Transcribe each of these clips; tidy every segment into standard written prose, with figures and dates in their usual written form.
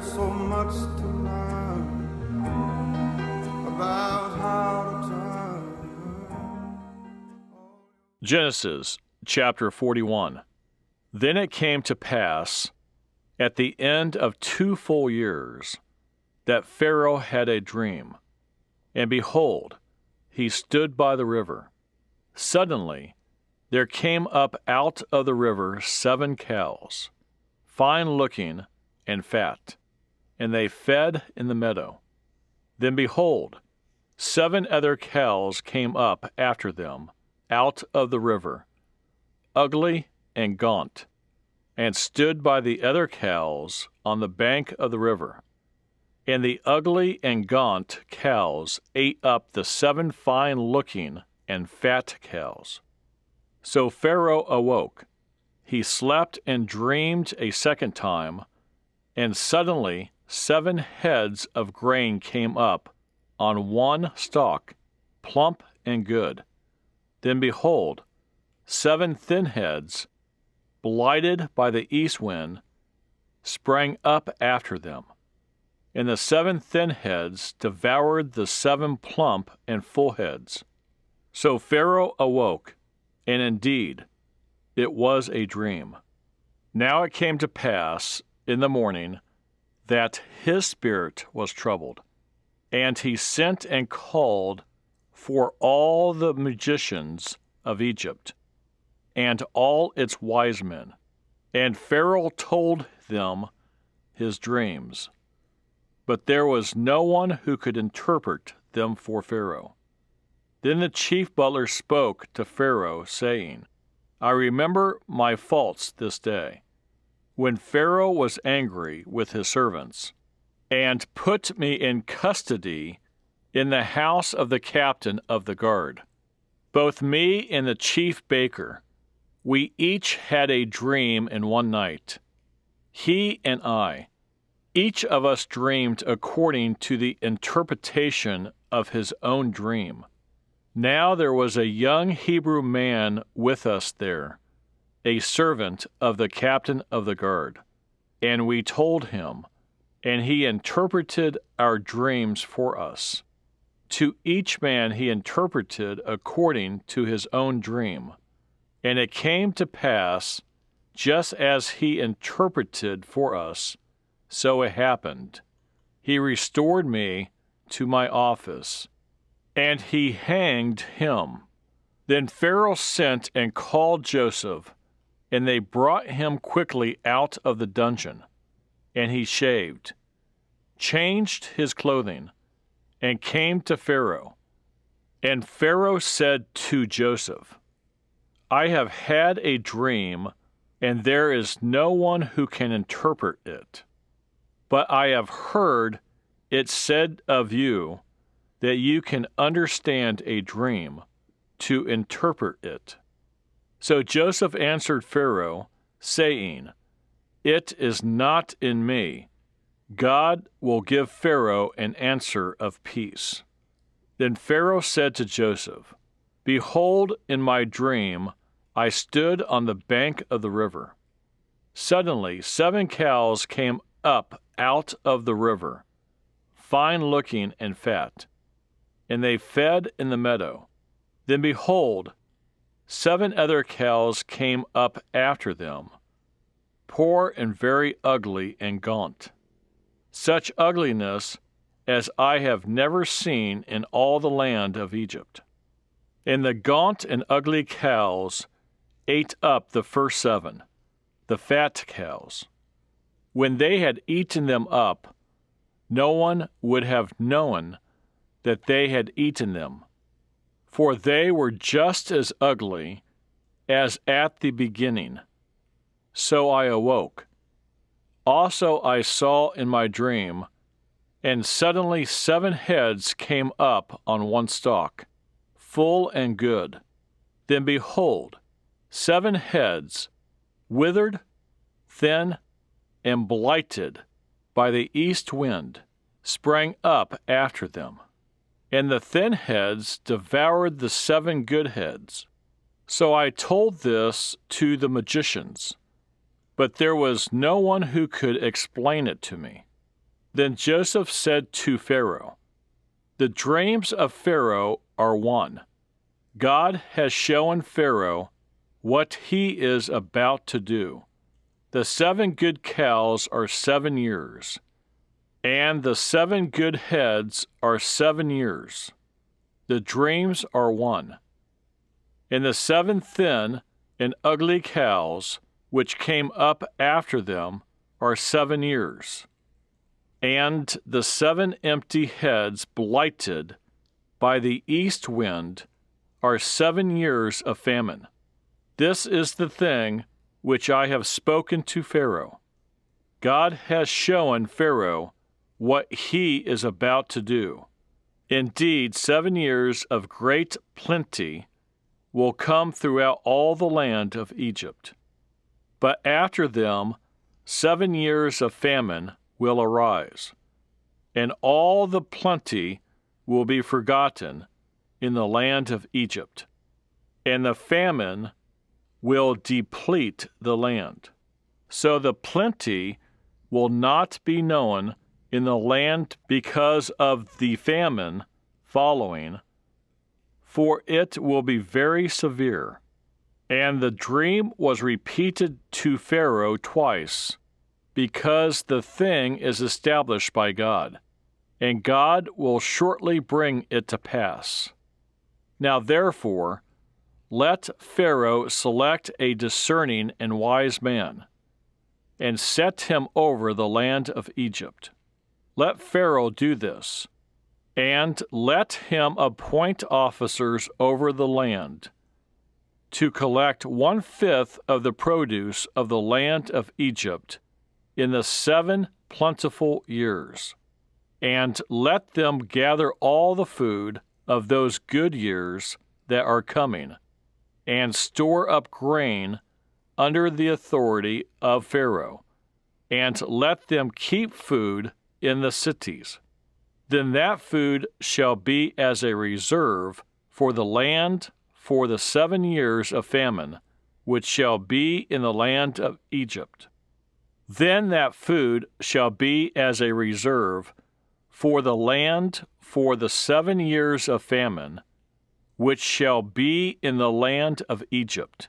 There's so much to learn about how to turn. Genesis chapter 41. Then it came to pass, at the end of 2 full years, that Pharaoh had a dream. And behold, he stood by the river. Suddenly there came up out of the river 7 cows, fine-looking and fat, and they fed in the meadow. Then behold, 7 other cows came up after them out of the river, ugly and gaunt, and stood by the other cows on the bank of the river. And the ugly and gaunt cows ate up the 7 fine-looking and fat cows. So Pharaoh awoke. He slept and dreamed a second time, and suddenly 7 heads of grain came up on one stalk, plump and good. Then behold, 7 thin heads, blighted by the east wind, sprang up after them. And the 7 thin heads devoured the 7 plump and full heads. So Pharaoh awoke, and indeed it was a dream. Now it came to pass in the morning that his spirit was troubled, and he sent and called for all the magicians of Egypt, and all its wise men. And Pharaoh told them his dreams, but there was no one who could interpret them for Pharaoh. Then the chief butler spoke to Pharaoh, saying, I remember my faults this day, when Pharaoh was angry with his servants, and put me in custody in the house of the captain of the guard. Both me and the chief baker, we each had a dream in one night. He and I, each of us dreamed according to the interpretation of his own dream. Now there was a young Hebrew man with us there, a servant of the captain of the guard. And we told him, and he interpreted our dreams for us. To each man he interpreted according to his own dream. And it came to pass, just as he interpreted for us, so it happened. He restored me to my office, and he hanged him. Then Pharaoh sent and called Joseph, and they brought him quickly out of the dungeon. And he shaved, changed his clothing, and came to Pharaoh. And Pharaoh said to Joseph, I have had a dream, and there is no one who can interpret it. But I have heard it said of you that you can understand a dream, to interpret it. So Joseph answered Pharaoh, saying, It is not in me. God will give Pharaoh an answer of peace. Then Pharaoh said to Joseph, Behold, in my dream I stood on the bank of the river. Suddenly 7 cows came up out of the river, fine-looking and fat, and they fed in the meadow. Then behold, 7 other cows came up after them, poor and very ugly and gaunt, such ugliness as I have never seen in all the land of Egypt. And the gaunt and ugly cows ate up the first 7, the fat cows. When they had eaten them up, no one would have known that they had eaten them, for they were just as ugly as at the beginning. So I awoke. Also I saw in my dream, and suddenly 7 heads came up on one stalk, full and good. Then behold, 7 heads, withered, thin, and blighted by the east wind, sprang up after them. And the thin heads devoured the 7 good heads. So I told this to the magicians, but there was no one who could explain it to me. Then Joseph said to Pharaoh, "The dreams of Pharaoh are one. God has shown Pharaoh what he is about to do. The 7 good cows are 7 years, and the 7 good heads are 7 years. The dreams are one. And the 7 thin and ugly cows, which came up after them, are 7 years. And the 7 empty heads blighted by the east wind are 7 years of famine. This is the thing which I have spoken to Pharaoh. God has shown Pharaoh what he is about to do. Indeed, 7 years of great plenty will come throughout all the land of Egypt. But after them 7 years of famine will arise, and all the plenty will be forgotten in the land of Egypt, and the famine will deplete the land. So the plenty will not be known in the land because of the famine following, for it will be very severe." And the dream was repeated to Pharaoh twice, because the thing is established by God, and God will shortly bring it to pass. Now therefore, let Pharaoh select a discerning and wise man, and set him over the land of Egypt. Let Pharaoh do this, and let him appoint officers over the land, to collect 1/5 of the produce of the land of Egypt in the 7 plentiful years, and let them gather all the food of those good years that are coming, and store up grain under the authority of Pharaoh, and let them keep food in the cities. Then that food shall be as a reserve for the land for the 7 years of famine, which shall be in the land of Egypt. Then that food shall be as a reserve for the land for the 7 years of famine, which shall be in the land of Egypt,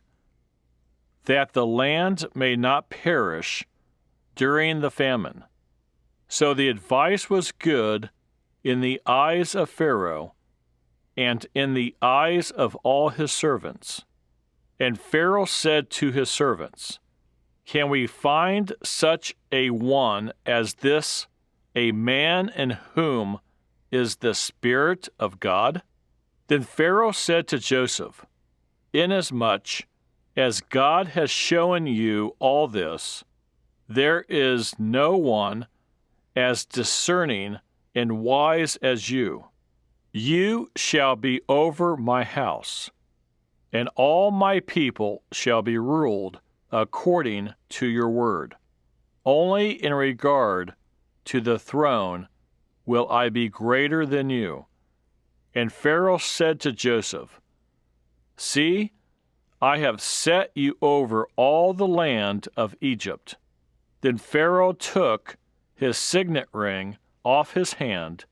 that the land may not perish during the famine. So the advice was good in the eyes of Pharaoh and in the eyes of all his servants. And Pharaoh said to his servants, "Can we find such a one as this, a man in whom is the Spirit of God?" Then Pharaoh said to Joseph, "Inasmuch as God has shown you all this, there is no one as discerning and wise as you. You shall be over my house, and all my people shall be ruled according to your word. Only in regard to the throne will I be greater than you." And Pharaoh said to Joseph, "See, I have set you over all the land of Egypt." Then Pharaoh took his signet ring off his hand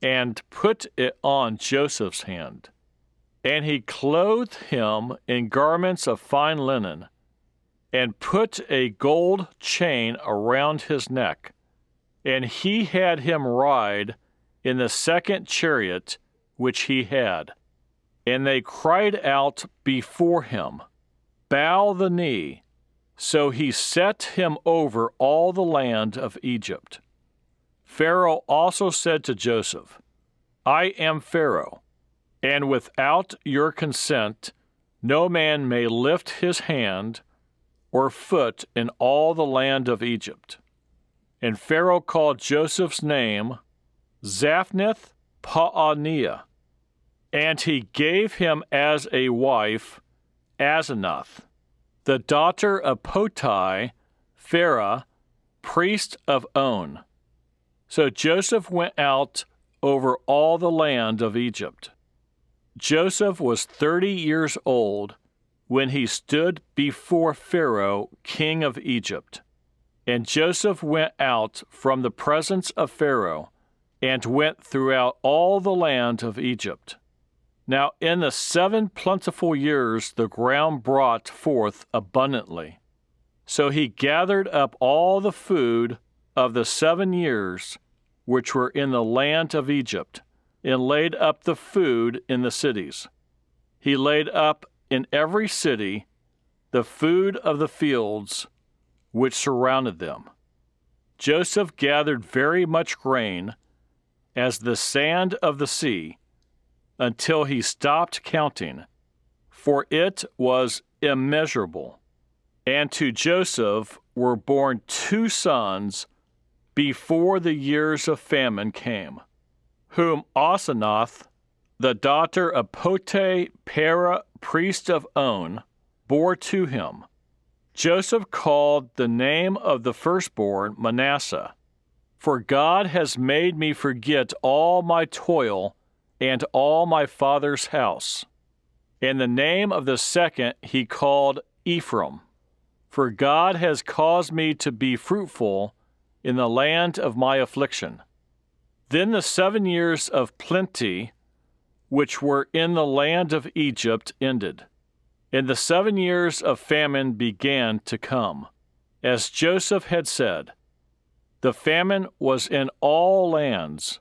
and put it on Joseph's hand. And he clothed him in garments of fine linen, and put a gold chain around his neck. And he had him ride in the 2nd chariot which he had. And they cried out before him, "Bow the knee." So he set him over all the land of Egypt. Pharaoh also said to Joseph, "I am Pharaoh, and without your consent no man may lift his hand or foot in all the land of Egypt." And Pharaoh called Joseph's name Zaphnath Paaneah, and he gave him as a wife Asenath, the daughter of Potai, Pharaoh, priest of On. So Joseph went out over all the land of Egypt. Joseph was 30 years old when he stood before Pharaoh, king of Egypt, And Joseph went out from the presence of Pharaoh, and went throughout all the land of Egypt. Now in the 7 plentiful years the ground brought forth abundantly. So he gathered up all the food of the 7 years which were in the land of Egypt, and laid up the food in the cities. He laid up in every city the food of the fields which surrounded them. Joseph gathered very much grain, as the sand of the sea, until he stopped counting, for it was immeasurable. And to Joseph were born 2 sons before the years of famine came, whom Asenath, the daughter of Potipharah, priest of On, bore to him. Joseph called the name of the firstborn Manasseh, for God has made me forget all my toil and all my father's house. And the name of the second he called Ephraim, for God has caused me to be fruitful in the land of my affliction. Then the 7 years of plenty which were in the land of Egypt ended, and the 7 years of famine began to come, as Joseph had said. The famine was in all lands,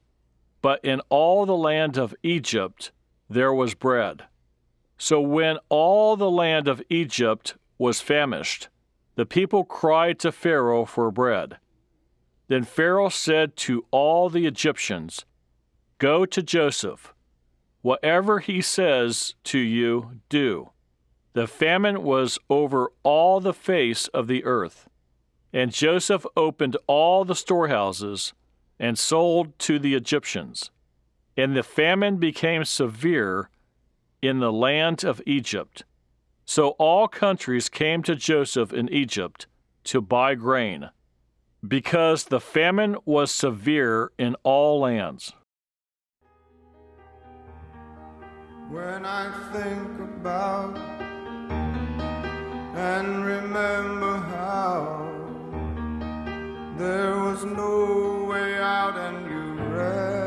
but in all the land of Egypt there was bread. So when all the land of Egypt was famished, the people cried to Pharaoh for bread. Then Pharaoh said to all the Egyptians, "Go to Joseph. Whatever he says to you, do." The famine was over all the face of the earth. And Joseph opened all the storehouses and sold to the Egyptians. And the famine became severe in the land of Egypt. So all countries came to Joseph in Egypt to buy grain, because the famine was severe in all lands. When I think about and remember how there was no way out and you ran